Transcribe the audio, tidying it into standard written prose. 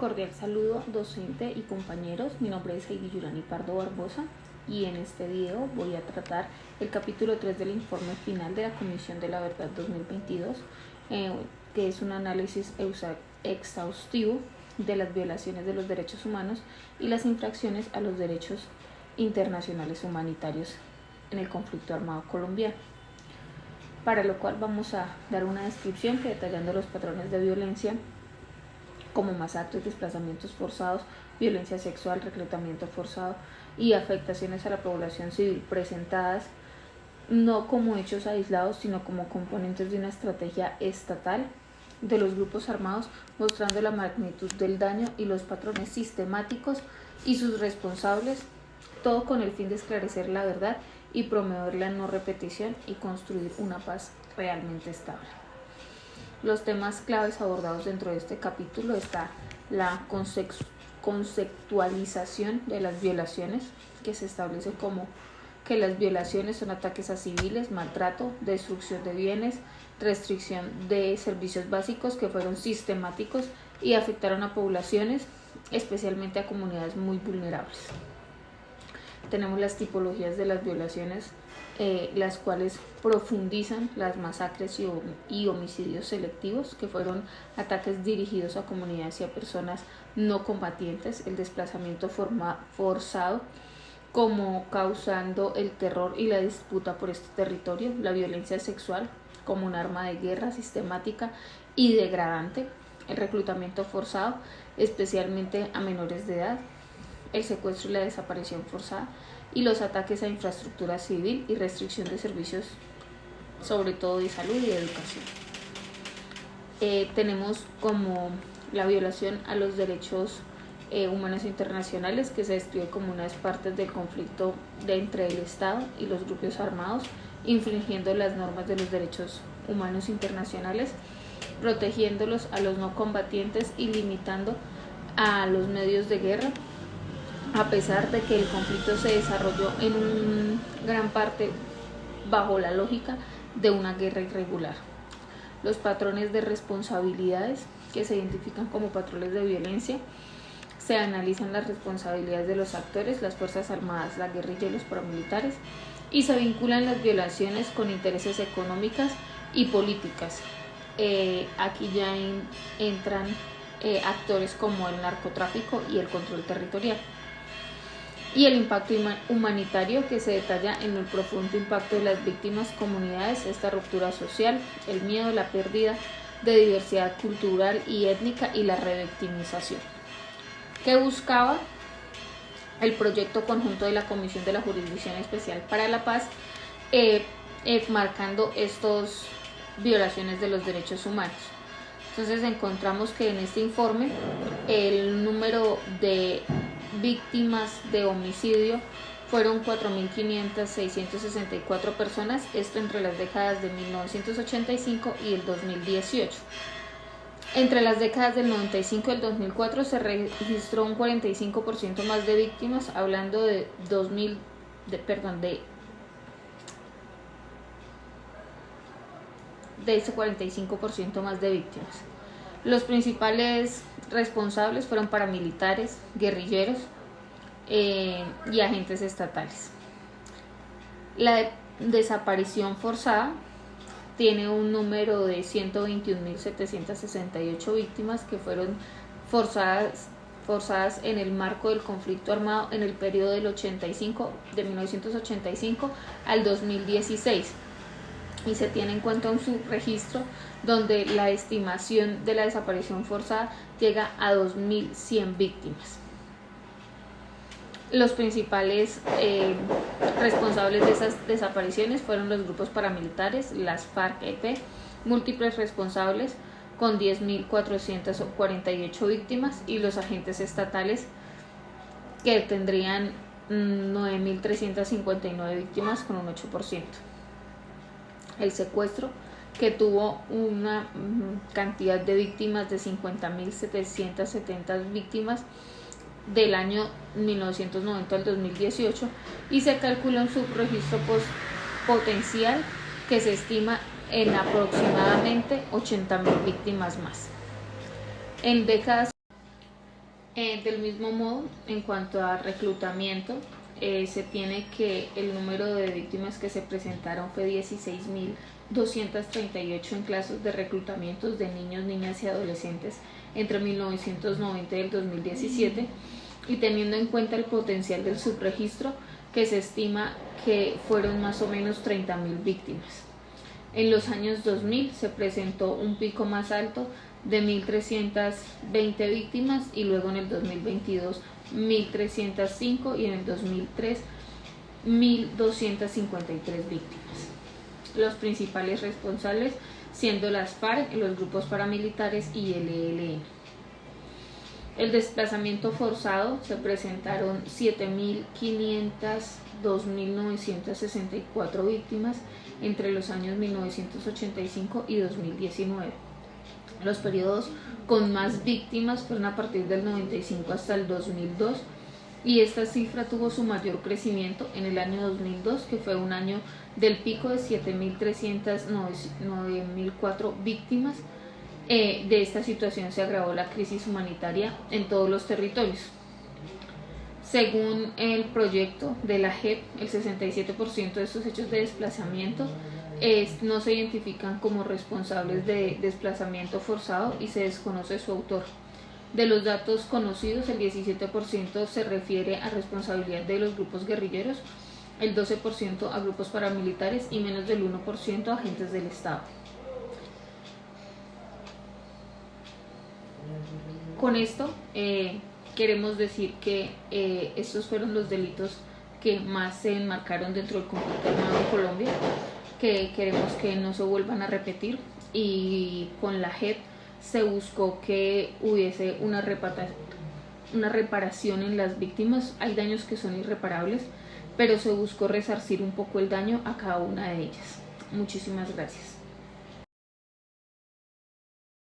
Cordial saludo docente y compañeros, mi nombre es Heidi Yurani Pardo Barbosa y en este video voy a tratar el capítulo 3 del informe final de la Comisión de la Verdad 2022, que es un análisis exhaustivo de las violaciones de los derechos humanos y las infracciones a los derechos internacionales humanitarios en el conflicto armado colombiano, para lo cual vamos a dar una descripción que detallando los patrones de violencia como masacres, desplazamientos forzados, violencia sexual, reclutamiento forzado y afectaciones a la población civil presentadas no como hechos aislados, sino como componentes de una estrategia estatal de los grupos armados, mostrando la magnitud del daño y los patrones sistemáticos y sus responsables, todo con el fin de esclarecer la verdad y promover la no repetición y construir una paz realmente estable. Los temas claves abordados dentro de este capítulo está la conceptualización de las violaciones, que se establece como que las violaciones son ataques a civiles, maltrato, destrucción de bienes, restricción de servicios básicos que fueron sistemáticos y afectaron a poblaciones, especialmente a comunidades muy vulnerables. Tenemos las tipologías de las violaciones, las cuales profundizan las masacres y homicidios selectivos, que fueron ataques dirigidos a comunidades y a personas no combatientes, el desplazamiento forzado como causando el terror y la disputa por este territorio, la violencia sexual como un arma de guerra sistemática y degradante, el reclutamiento forzado, especialmente a menores de edad, el secuestro y la desaparición forzada, y los ataques a infraestructura civil y restricción de servicios, sobre todo de salud y de educación. Tenemos como la violación a los derechos humanos internacionales, que se describe como una de las partes del conflicto entre el Estado y los grupos armados, infringiendo las normas de los derechos humanos internacionales, protegiéndolos a los no combatientes y limitando a los medios de guerra, a pesar de que el conflicto se desarrolló en gran parte bajo la lógica de una guerra irregular. Los patrones de responsabilidades, que se identifican como patrones de violencia, se analizan las responsabilidades de los actores, las Fuerzas Armadas, la guerrilla y los paramilitares, y se vinculan las violaciones con intereses económicas y políticas. Aquí ya entran actores como el narcotráfico y el control territorial. Y el impacto humanitario, que se detalla en el profundo impacto de las víctimas, comunidades, esta ruptura social, el miedo, la pérdida de diversidad cultural y étnica y la revictimización. ¿Qué buscaba el proyecto conjunto de la Comisión de la Jurisdicción Especial para la Paz, marcando estas violaciones de los derechos humanos? Entonces encontramos que en este informe el número de víctimas de homicidio fueron 4.664 personas, esto entre las décadas de 1985 y el 2018. Entre las décadas del 95 y el 2004 se registró un 45% más de víctimas, hablando de ese 45% más de víctimas. Los principales responsables fueron paramilitares, guerrilleros y agentes estatales. La desaparición forzada tiene un número de 121.768 víctimas que fueron forzadas en el marco del conflicto armado en el periodo de 1985 al 2016. Y se tiene en cuenta un subregistro donde la estimación de la desaparición forzada llega a 2.100 víctimas. Los principales responsables de esas desapariciones fueron los grupos paramilitares, las FARC-EP, múltiples responsables con 10.448 víctimas, y los agentes estatales, que tendrían 9.359 víctimas con un 8%. El secuestro, que tuvo una cantidad de víctimas de 50.770 víctimas del año 1990 al 2018, y se calcula un subregistro potencial que se estima en aproximadamente 80.000 víctimas más. En décadas Del mismo modo, en cuanto a reclutamiento, se tiene que el número de víctimas que se presentaron fue 16.238 en casos de reclutamientos de niños, niñas y adolescentes entre 1990 y el 2017, y teniendo en cuenta el potencial del subregistro, que se estima que fueron más o menos 30.000 víctimas. En los años 2000 se presentó un pico más alto de 1.320 víctimas, y luego en el 2022 1.305, y en el 2003 1.253 víctimas. Los principales responsables siendo las FARC, los grupos paramilitares y el ELN. El desplazamiento forzado: se presentaron 7.500, 2.964 víctimas entre los años 1985 y 2019. Los periodos con más víctimas fueron a partir del 95 hasta el 2002, y esta cifra tuvo su mayor crecimiento en el año 2002, que fue un año del pico de 7.300, 9.004 víctimas. De esta situación se agravó la crisis humanitaria en todos los territorios. Según el proyecto de la JEP, el 67% de estos hechos de desplazamiento no se identifican como responsables de desplazamiento forzado y se desconoce su autor. De los datos conocidos, el 17% se refiere a responsabilidad de los grupos guerrilleros, el 12% a grupos paramilitares y menos del 1% a agentes del Estado. Con esto queremos decir que estos fueron los delitos que más se enmarcaron dentro del conflicto armado en Colombia, que queremos que no se vuelvan a repetir, y con la JEP se buscó que hubiese una reparación en las víctimas. Hay daños que son irreparables, pero se buscó resarcir un poco el daño a cada una de ellas. Muchísimas gracias.